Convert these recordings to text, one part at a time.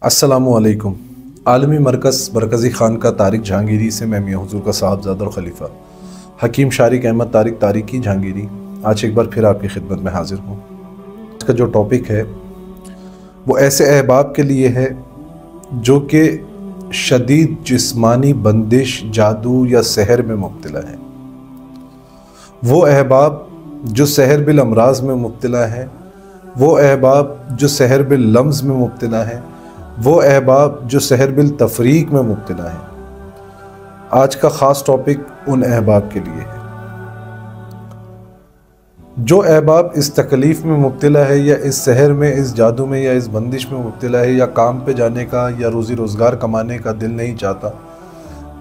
अस्सलामुअलैकुम। आलमी मरकज़ मरकज़ी खानका तारिक जहांगीरी से मैं मियां हुजूर का साहबजादा और खलीफा हकीम शारिक अहमद तारिक तारिकी जहांगीरी आज एक बार फिर आपकी खिदमत में हाजिर हूँ। आज का जो टॉपिक है वो ऐसे अहबाब के लिए है जो कि शदीद जिस्मानी बंदिश, जादू या सहर में मुब्तला है। वो अहबाब जो सहर बिल अमराज में मुब्तला है, वो अहबाब जो सहर बिल लम्ज़ में मुब्तला है, वो अहबाब जो सहर बिल तफरीक में मुब्तला है। आज का ख़ास टॉपिक उन अहबाब के लिए है जो अहबाब इस तकलीफ़ में मुब्तला है या इस सहर में, इस जादू में या इस बंदिश में मुब्तला है, या काम पे जाने का या रोज़ी रोज़गार कमाने का दिल नहीं चाहता,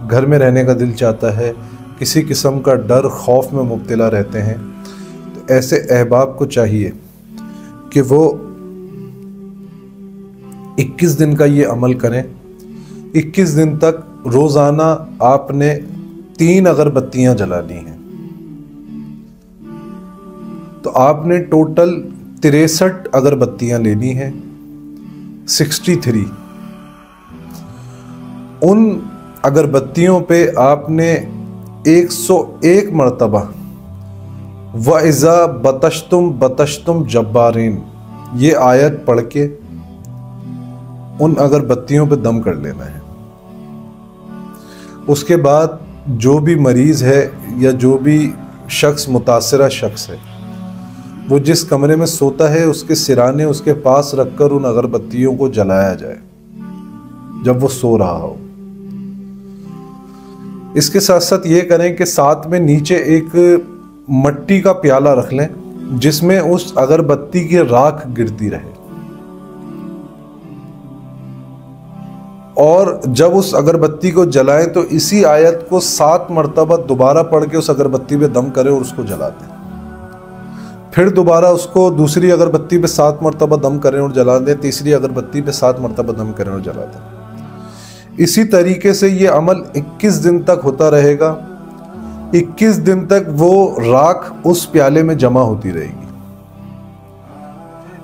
घर में रहने का दिल चाहता है, किसी किस्म का डर खौफ में मुब्तला रहते हैं। तो ऐसे अहबाब को चाहिए कि वो 21 दिन का ये अमल करें। 21 दिन तक रोज़ाना आपने 3 अगरबत्तियाँ जलानी हैं। तो आपने टोटल 63 अगरबत्तियाँ लेनी हैं, 63। उन अगरबत्तियों पे आपने 101 मरतबा वइज़ा बतश्तुम बतश्तुम जब्बारीन ये आयत पढ़ के उन अगरबत्तियों पे दम कर लेना है। उसके बाद जो भी मरीज़ है या जो भी शख्स मुतासिरा शख्स है, वो जिस कमरे में सोता है उसके सिराने उसके पास रखकर उन अगरबत्तियों को जलाया जाए जब वो सो रहा हो। इसके साथ साथ ये करें कि साथ में नीचे एक मट्टी का प्याला रख लें जिसमें उस अगरबत्ती की राख गिरती रहे, और जब उस अगरबत्ती को जलाएं तो इसी आयत को 7 मरतबा दोबारा पढ़ के उस अगरबत्ती पे दम करें और उसको जला दें। फिर दोबारा उसको दूसरी अगरबत्ती पे 7 मरतबा दम करें और जला दें, तीसरी अगरबत्ती पे 7 मरतबा दम करें और जला दें। इसी तरीके से ये अमल 21 दिन तक होता रहेगा। 21 दिन तक वो राख उस प्याले में जमा होती रहेगी।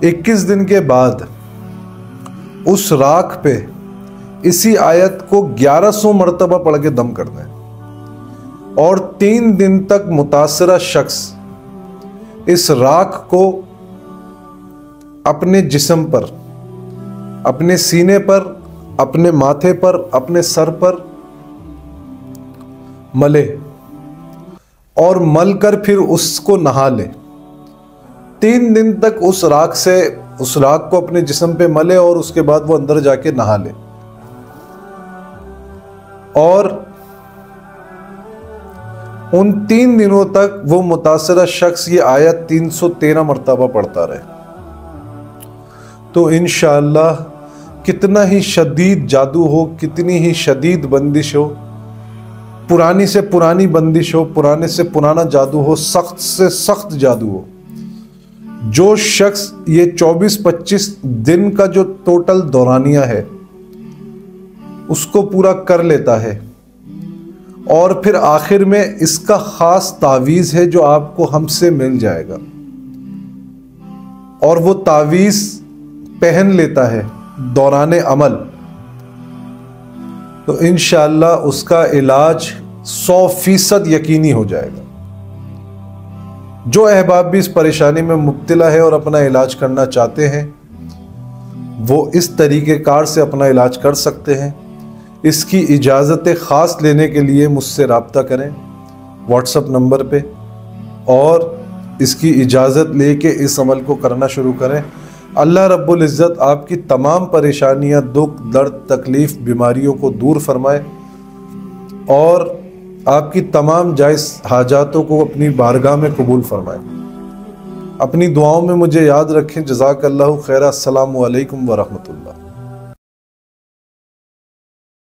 21 दिन के बाद उस राख पे इसी आयत को 1100 मरतबा पढ़ के दम कर दें, और 3 दिन तक मुतासिरा शख्स इस राख को अपने जिस्म पर, अपने सीने पर, अपने माथे पर, अपने सर पर मले और मल कर फिर उसको नहा ले। 3 दिन तक उस राख को अपने जिस्म पे मले और उसके बाद वो अंदर जाके नहा ले, और उन 3 दिनों तक वो मुतासिरा शख्स ये आयत 313 मरतबा पढ़ता रहे। तो इंशाअल्लाह कितना ही शदीद जादू हो, कितनी ही शदीद बंदिश हो, पुरानी से पुरानी बंदिश हो, पुराने से पुराना जादू हो, सख्त से सख्त जादू हो, जो शख्स ये 24-25 दिन का जो टोटल दौरानिया है उसको पूरा कर लेता है, और फिर आखिर में इसका खास तावीज़ है जो आपको हमसे मिल जाएगा, और वो तावीज़ पहन लेता है दौराने अमल, तो इंशाअल्लाह उसका इलाज 100% यकीनी हो जाएगा। जो अहबाब भी इस परेशानी में मुब्तला है और अपना इलाज करना चाहते हैं वो इस तरीक़ेकार से अपना इलाज कर सकते हैं। इसकी इजाज़त ख़ास लेने के लिए मुझसे रब्ता करें व्हाट्सएप नंबर पे, और इसकी इजाज़त लेके इस अमल को करना शुरू करें। अल्लाह रब्बुल इज़्ज़त आपकी तमाम परेशानियां, दुख, दर्द, तकलीफ़, बीमारियों को दूर फरमाए और आपकी तमाम जायज़ हाजातों को अपनी बारगाह में कबूल फरमाए। अपनी दुआओं में मुझे याद रखें। जज़ाकल्लाहु खैरा। अस्सलामु अलैकुम व रहमतुल्लाह।